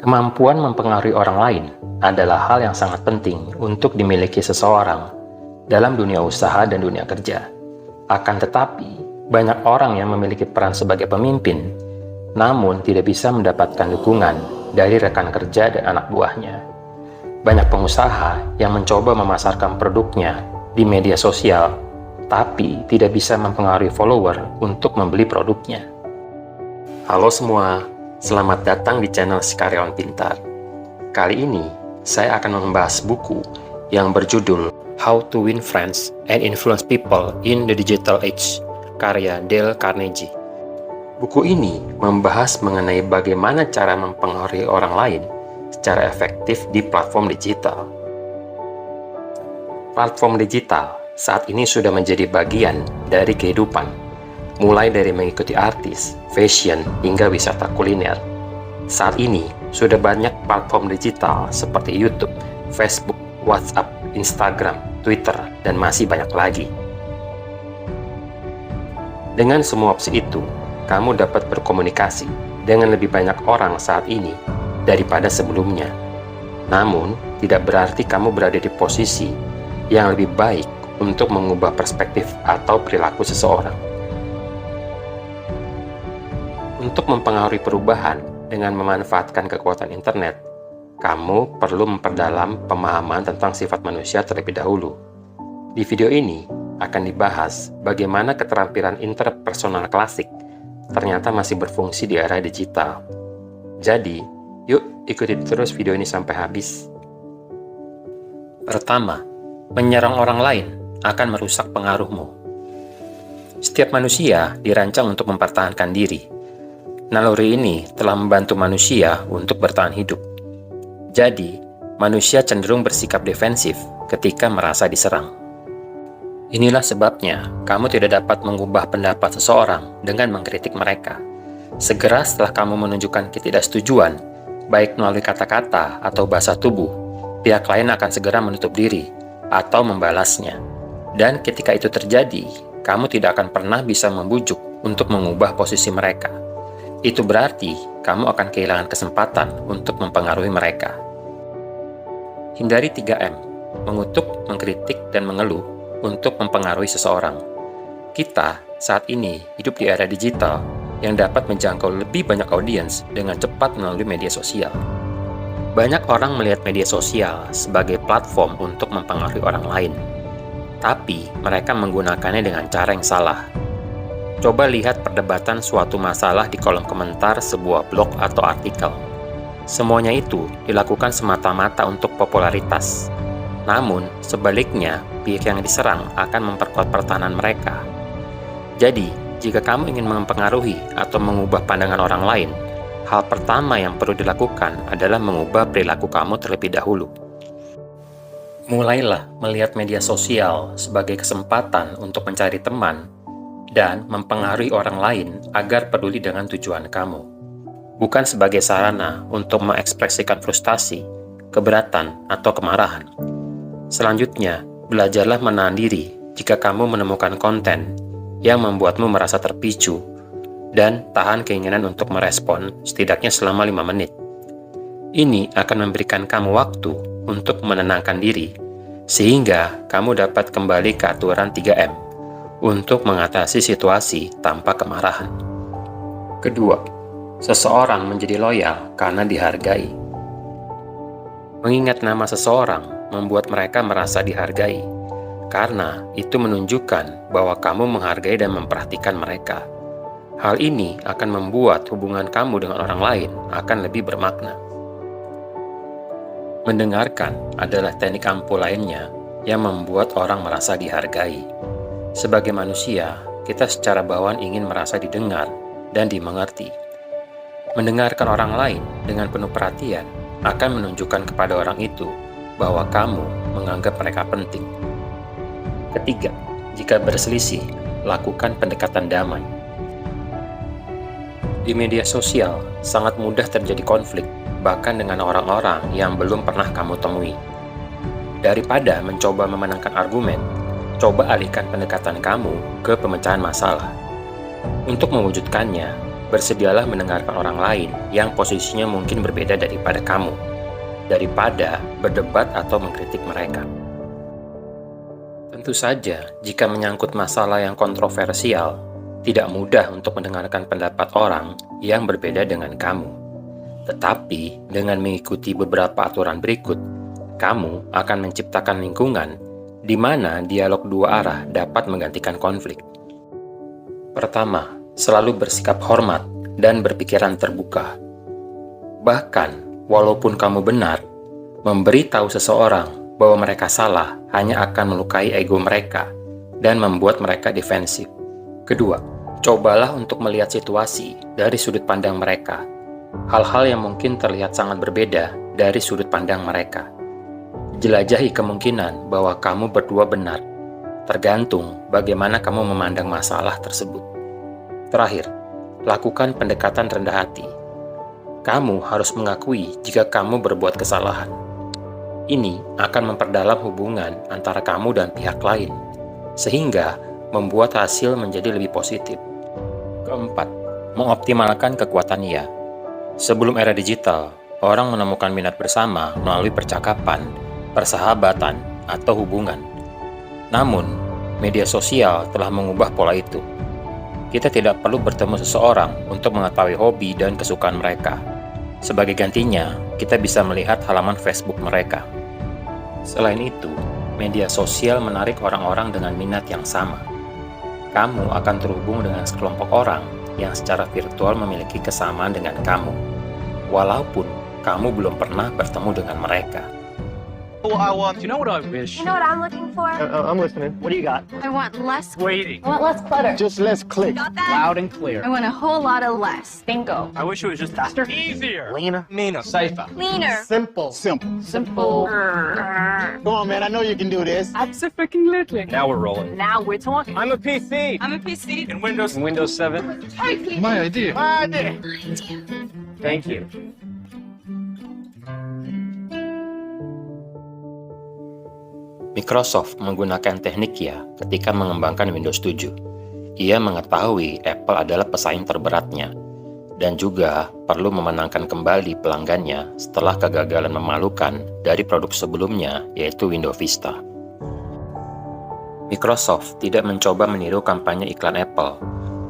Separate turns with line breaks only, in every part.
Kemampuan mempengaruhi orang lain adalah hal yang sangat penting untuk dimiliki seseorang dalam dunia usaha dan dunia kerja. Akan tetapi, banyak orang yang memiliki peran sebagai pemimpin, namun tidak bisa mendapatkan dukungan dari rekan kerja dan anak buahnya. Banyak pengusaha yang mencoba memasarkan produknya di media sosial, tapi tidak bisa mempengaruhi follower untuk membeli produknya. Halo semua, selamat datang di channel Si Karyawan Pintar. Kali ini, saya akan membahas buku yang berjudul How to Win Friends and Influence People in the Digital Age, karya Dale Carnegie. Buku ini membahas mengenai bagaimana cara mempengaruhi orang lain secara efektif di platform digital. Platform digital saat ini sudah menjadi bagian dari kehidupan, mulai dari mengikuti artis, fashion, hingga wisata kuliner. Saat ini, sudah banyak platform digital seperti YouTube, Facebook, WhatsApp, Instagram, Twitter, dan masih banyak lagi. Dengan semua opsi itu, kamu dapat berkomunikasi dengan lebih banyak orang saat ini daripada sebelumnya. Namun, tidak berarti kamu berada di posisi yang lebih baik untuk mengubah perspektif atau perilaku seseorang. Untuk mempengaruhi perubahan dengan memanfaatkan kekuatan internet, kamu perlu memperdalam pemahaman tentang sifat manusia terlebih dahulu. Di video ini akan dibahas bagaimana keterampilan interpersonal klasik ternyata masih berfungsi di era digital. Jadi, yuk ikuti terus video ini sampai habis. Pertama, menyerang orang lain akan merusak pengaruhmu. Setiap manusia dirancang untuk mempertahankan diri. Naluri ini telah membantu manusia untuk bertahan hidup. Jadi, manusia cenderung bersikap defensif ketika merasa diserang. Inilah sebabnya kamu tidak dapat mengubah pendapat seseorang dengan mengkritik mereka. Segera setelah kamu menunjukkan ketidaksetujuan, baik melalui kata-kata atau bahasa tubuh, pihak lain akan segera menutup diri atau membalasnya. Dan ketika itu terjadi, kamu tidak akan pernah bisa membujuk untuk mengubah posisi mereka. Itu berarti kamu akan kehilangan kesempatan untuk mempengaruhi mereka. Hindari 3M, mengutuk, mengkritik, dan mengeluh untuk mempengaruhi seseorang. Kita saat ini hidup di era digital yang dapat menjangkau lebih banyak audiens dengan cepat melalui media sosial. Banyak orang melihat media sosial sebagai platform untuk mempengaruhi orang lain. Tapi mereka menggunakannya dengan cara yang salah. Coba lihat perdebatan suatu masalah di kolom komentar sebuah blog atau artikel. Semuanya itu dilakukan semata-mata untuk popularitas. Namun, sebaliknya, pihak yang diserang akan memperkuat pertahanan mereka. Jadi, jika kamu ingin mempengaruhi atau mengubah pandangan orang lain, hal pertama yang perlu dilakukan adalah mengubah perilaku kamu terlebih dahulu. Mulailah melihat media sosial sebagai kesempatan untuk mencari teman dan mempengaruhi orang lain agar peduli dengan tujuan kamu, bukan sebagai sarana untuk mengekspresikan frustasi, keberatan, atau kemarahan. Selanjutnya, belajarlah menahan diri jika kamu menemukan konten yang membuatmu merasa terpicu dan tahan keinginan untuk merespon setidaknya selama 5 menit. Ini akan memberikan kamu waktu untuk menenangkan diri, sehingga kamu dapat kembali ke aturan 3M untuk mengatasi situasi tanpa kemarahan. Kedua, seseorang menjadi loyal karena dihargai. Mengingat nama seseorang membuat mereka merasa dihargai, karena itu menunjukkan bahwa kamu menghargai dan memperhatikan mereka. Hal ini akan membuat hubungan kamu dengan orang lain akan lebih bermakna. Mendengarkan adalah teknik ampuh lainnya yang membuat orang merasa dihargai. Sebagai manusia, kita secara bawaan ingin merasa didengar dan dimengerti. Mendengarkan orang lain dengan penuh perhatian akan menunjukkan kepada orang itu bahwa kamu menganggap mereka penting. Ketiga, jika berselisih, lakukan pendekatan damai. Di media sosial, sangat mudah terjadi konflik, bahkan dengan orang-orang yang belum pernah kamu temui. Daripada mencoba memenangkan argumen, coba alihkan pendekatan kamu ke pemecahan masalah. Untuk mewujudkannya, bersedialah mendengarkan orang lain yang posisinya mungkin berbeda daripada kamu, daripada berdebat atau mengkritik mereka. Tentu saja, jika menyangkut masalah yang kontroversial, tidak mudah untuk mendengarkan pendapat orang yang berbeda dengan kamu. Tetapi, dengan mengikuti beberapa aturan berikut, kamu akan menciptakan lingkungan di mana dialog dua arah dapat menggantikan konflik. Pertama, selalu bersikap hormat dan berpikiran terbuka. Bahkan, walaupun kamu benar, memberi tahu seseorang bahwa mereka salah hanya akan melukai ego mereka dan membuat mereka defensif. Kedua, cobalah untuk melihat situasi dari sudut pandang mereka. Hal-hal yang mungkin terlihat sangat berbeda dari sudut pandang mereka. Jelajahi kemungkinan bahwa kamu berdua benar, tergantung bagaimana kamu memandang masalah tersebut. Terakhir, lakukan pendekatan rendah hati. Kamu harus mengakui jika kamu berbuat kesalahan. Ini akan memperdalam hubungan antara kamu dan pihak lain, sehingga membuat hasil menjadi lebih positif. Keempat, mengoptimalkan kekuatan ia. Sebelum era digital, orang menemukan minat bersama melalui percakapan, persahabatan, atau hubungan. Namun, media sosial telah mengubah pola itu. Kita tidak perlu bertemu seseorang untuk mengetahui hobi dan kesukaan mereka. Sebagai gantinya, kita bisa melihat halaman Facebook mereka. Selain itu, media sosial menarik orang-orang dengan minat yang sama. Kamu akan terhubung dengan sekelompok orang yang secara virtual memiliki kesamaan dengan kamu, walaupun kamu belum pernah bertemu dengan mereka.
You know what I wish?
You know what I'm looking for?
I'm listening. What do you got?
I want less.
Waiting.
I want less clutter.
Just less click.
Got that?
Loud and clear.
I want a whole lot of less. Bingo.
I wish it was just faster. Easier. Leaner. Meaner. Safer.
Cleaner.
Simple. Simple.
Simple.
Come on, man. I know you can do this. Absolutely. Now we're rolling.
Now we're talking.
I'm a PC.
I'm a PC.
In Windows 7.
My
idea. My idea. Thank you.
Microsoft menggunakan teknik ya ketika mengembangkan Windows 7. Ia mengetahui Apple adalah pesaing terberatnya, dan juga perlu memenangkan kembali pelanggannya setelah kegagalan memalukan dari produk sebelumnya, yaitu Windows Vista. Microsoft tidak mencoba meniru kampanye iklan Apple.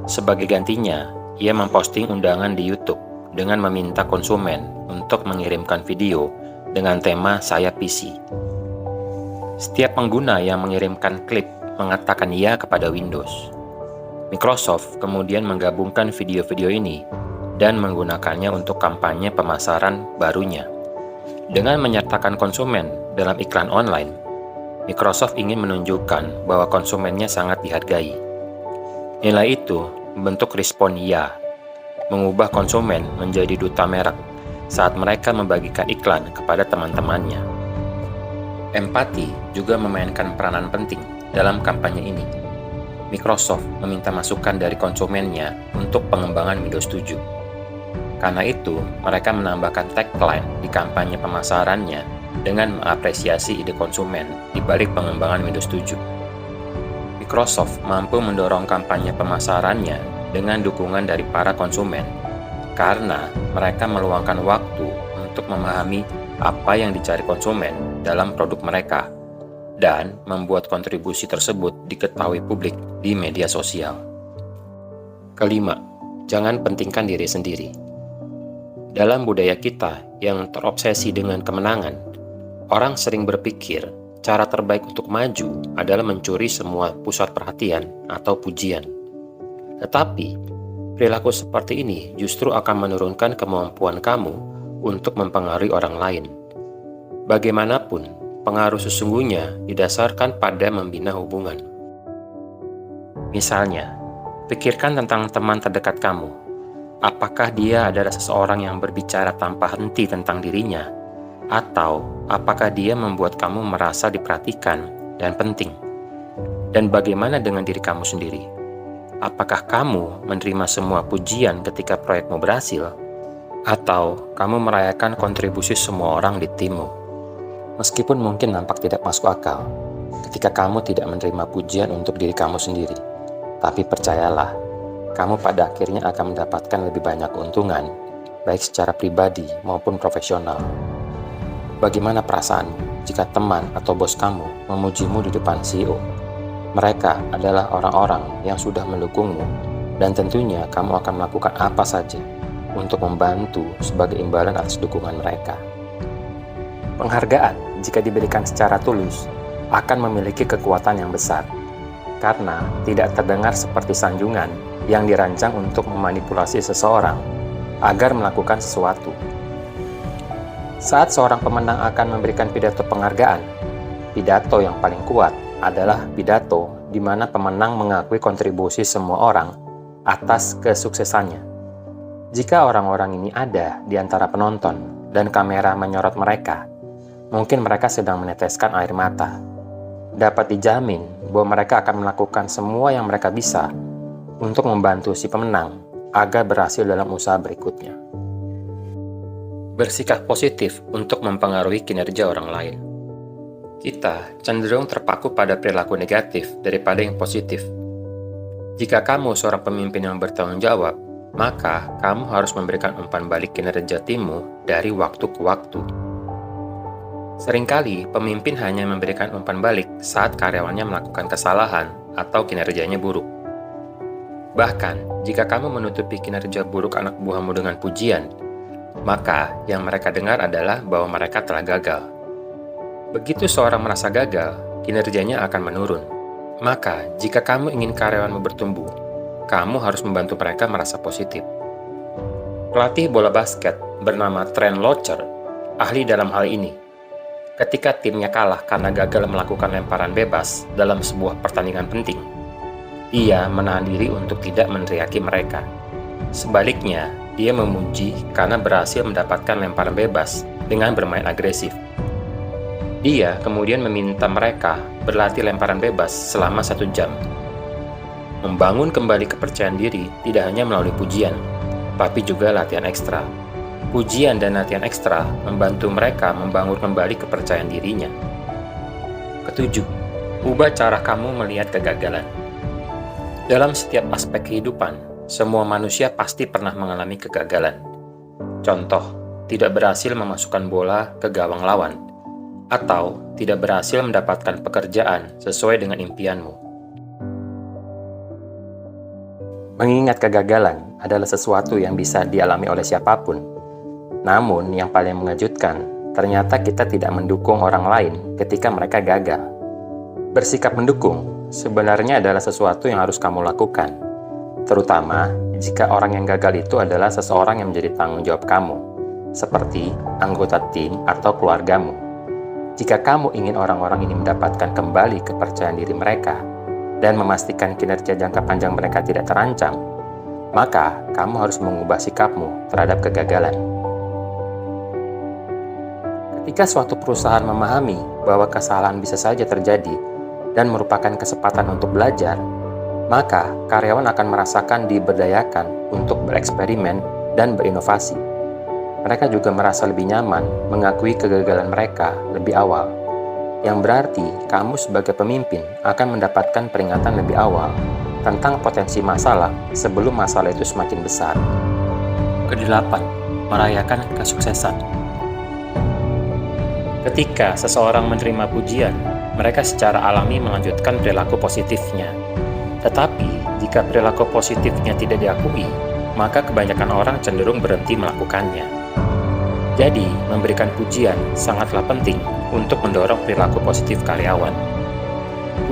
Sebagai gantinya, ia memposting undangan di YouTube dengan meminta konsumen untuk mengirimkan video dengan tema "Saya PC". Setiap pengguna yang mengirimkan klip mengatakan ya kepada Windows. Microsoft kemudian menggabungkan video-video ini dan menggunakannya untuk kampanye pemasaran barunya. Dengan menyertakan konsumen dalam iklan online, Microsoft ingin menunjukkan bahwa konsumennya sangat dihargai. Nilai itu membentuk respon ya, mengubah konsumen menjadi duta merek saat mereka membagikan iklan kepada teman-temannya. Empati juga memainkan peranan penting dalam kampanye ini. Microsoft meminta masukan dari konsumennya untuk pengembangan Windows 7. Karena itu, mereka menambahkan tagline di kampanye pemasarannya dengan mengapresiasi ide konsumen di balik pengembangan Windows 7. Microsoft mampu mendorong kampanye pemasarannya dengan dukungan dari para konsumen karena mereka meluangkan waktu untuk memahami apa yang dicari konsumen dalam produk mereka dan membuat kontribusi tersebut diketahui publik di media sosial. Kelima, jangan pentingkan diri sendiri. Dalam budaya kita yang terobsesi dengan kemenangan, orang sering berpikir cara terbaik untuk maju adalah mencuri semua pusat perhatian atau pujian. Tetapi, perilaku seperti ini justru akan menurunkan kemampuan kamu untuk mempengaruhi orang lain. Bagaimanapun, pengaruh sesungguhnya didasarkan pada membina hubungan. Misalnya, pikirkan tentang teman terdekat kamu. Apakah dia adalah seseorang yang berbicara tanpa henti tentang dirinya, atau apakah dia membuat kamu merasa diperhatikan dan penting? Dan bagaimana dengan diri kamu sendiri? Apakah kamu menerima semua pujian ketika proyekmu berhasil? Atau kamu merayakan kontribusi semua orang di timmu? Meskipun mungkin nampak tidak masuk akal ketika kamu tidak menerima pujian untuk diri kamu sendiri, tapi percayalah, kamu pada akhirnya akan mendapatkan lebih banyak keuntungan, baik secara pribadi maupun profesional. Bagaimana perasaanmu jika teman atau bos kamu memujimu di depan CEO? Mereka adalah orang-orang yang sudah mendukungmu, dan tentunya kamu akan melakukan apa saja untuk membantu sebagai imbalan atas dukungan mereka. Penghargaan, jika diberikan secara tulus, akan memiliki kekuatan yang besar, karena tidak terdengar seperti sanjungan yang dirancang untuk memanipulasi seseorang agar melakukan sesuatu. Saat seorang pemenang akan memberikan pidato penghargaan, pidato yang paling kuat adalah pidato di mana pemenang mengakui kontribusi semua orang atas kesuksesannya. Jika orang-orang ini ada di antara penonton dan kamera menyorot mereka, mungkin mereka sedang meneteskan air mata. Dapat dijamin bahwa mereka akan melakukan semua yang mereka bisa untuk membantu si pemenang agar berhasil dalam usaha berikutnya. Bersikap positif untuk mempengaruhi kinerja orang lain. Kita cenderung terpaku pada perilaku negatif daripada yang positif. Jika kamu seorang pemimpin yang bertanggung jawab, maka kamu harus memberikan umpan balik kinerja timmu dari waktu ke waktu. Seringkali, pemimpin hanya memberikan umpan balik saat karyawannya melakukan kesalahan atau kinerjanya buruk. Bahkan, jika kamu menutupi kinerja buruk anak buahmu dengan pujian, maka yang mereka dengar adalah bahwa mereka telah gagal. Begitu seorang merasa gagal, kinerjanya akan menurun. Maka, jika kamu ingin karyawanmu bertumbuh, kamu harus membantu mereka merasa positif. Pelatih bola basket bernama Trent Locher ahli dalam hal ini. Ketika timnya kalah karena gagal melakukan lemparan bebas dalam sebuah pertandingan penting, ia menahan diri untuk tidak meneriaki mereka. Sebaliknya, dia memuji karena berhasil mendapatkan lemparan bebas dengan bermain agresif. Dia kemudian meminta mereka berlatih lemparan bebas selama 1 jam. Membangun kembali kepercayaan diri tidak hanya melalui pujian, tapi juga latihan ekstra. Pujian dan latihan ekstra membantu mereka membangun kembali kepercayaan dirinya. Ketujuh, ubah cara kamu melihat kegagalan. Dalam setiap aspek kehidupan, semua manusia pasti pernah mengalami kegagalan. Contoh, tidak berhasil memasukkan bola ke gawang lawan, atau tidak berhasil mendapatkan pekerjaan sesuai dengan impianmu. Mengingat kegagalan adalah sesuatu yang bisa dialami oleh siapapun. Namun, yang paling mengejutkan, ternyata kita tidak mendukung orang lain ketika mereka gagal. Bersikap mendukung sebenarnya adalah sesuatu yang harus kamu lakukan, terutama jika orang yang gagal itu adalah seseorang yang menjadi tanggung jawab kamu, seperti anggota tim atau keluargamu. Jika kamu ingin orang-orang ini mendapatkan kembali kepercayaan diri mereka dan memastikan kinerja jangka panjang mereka tidak terancam, maka kamu harus mengubah sikapmu terhadap kegagalan. Ketika suatu perusahaan memahami bahwa kesalahan bisa saja terjadi dan merupakan kesempatan untuk belajar, maka karyawan akan merasakan diberdayakan untuk bereksperimen dan berinovasi. Mereka juga merasa lebih nyaman mengakui kegagalan mereka lebih awal, yang berarti kamu sebagai pemimpin akan mendapatkan peringatan lebih awal tentang potensi masalah sebelum masalah itu semakin besar. Kedelapan, merayakan kesuksesan. Ketika seseorang menerima pujian, mereka secara alami melanjutkan perilaku positifnya. Tetapi, jika perilaku positifnya tidak diakui, maka kebanyakan orang cenderung berhenti melakukannya. Jadi, memberikan pujian sangatlah penting untuk mendorong perilaku positif karyawan.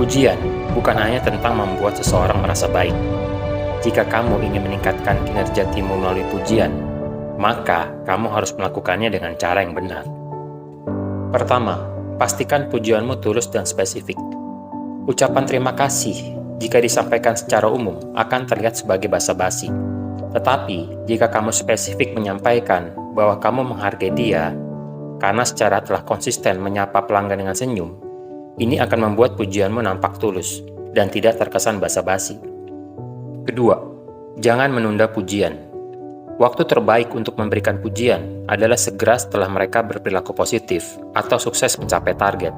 Pujian bukan hanya tentang membuat seseorang merasa baik. Jika kamu ingin meningkatkan kinerja timmu melalui pujian, maka kamu harus melakukannya dengan cara yang benar. Pertama, pastikan pujianmu tulus dan spesifik. Ucapan terima kasih jika disampaikan secara umum akan terlihat sebagai basa-basi. Tetapi, jika kamu spesifik menyampaikan bahwa kamu menghargai dia karena secara telah konsisten menyapa pelanggan dengan senyum, ini akan membuat pujianmu nampak tulus dan tidak terkesan basa-basi. Kedua, jangan menunda pujian. Waktu terbaik untuk memberikan pujian adalah segera setelah mereka berperilaku positif atau sukses mencapai target.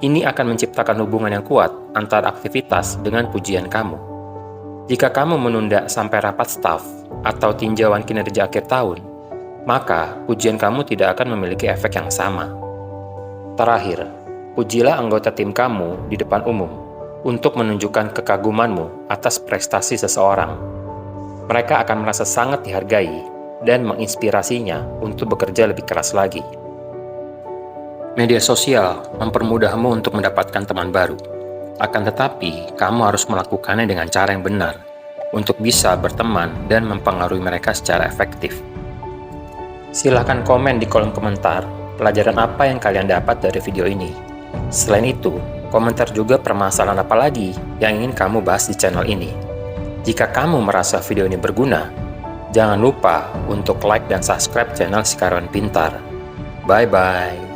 Ini akan menciptakan hubungan yang kuat antara aktivitas dengan pujian kamu. Jika kamu menunda sampai rapat staf atau tinjauan kinerja akhir tahun, maka pujian kamu tidak akan memiliki efek yang sama. Terakhir, pujilah anggota tim kamu di depan umum untuk menunjukkan kekagumanmu atas prestasi seseorang. Mereka akan merasa sangat dihargai dan menginspirasinya untuk bekerja lebih keras lagi. Media sosial mempermudahmu untuk mendapatkan teman baru. Akan tetapi, kamu harus melakukannya dengan cara yang benar untuk bisa berteman dan mempengaruhi mereka secara efektif. Silahkan komen di kolom komentar pelajaran apa yang kalian dapat dari video ini. Selain itu, komentar juga permasalahan apa lagi yang ingin kamu bahas di channel ini. Jika kamu merasa video ini berguna, jangan lupa untuk like dan subscribe channel Si Karyawan Pintar. Bye-bye.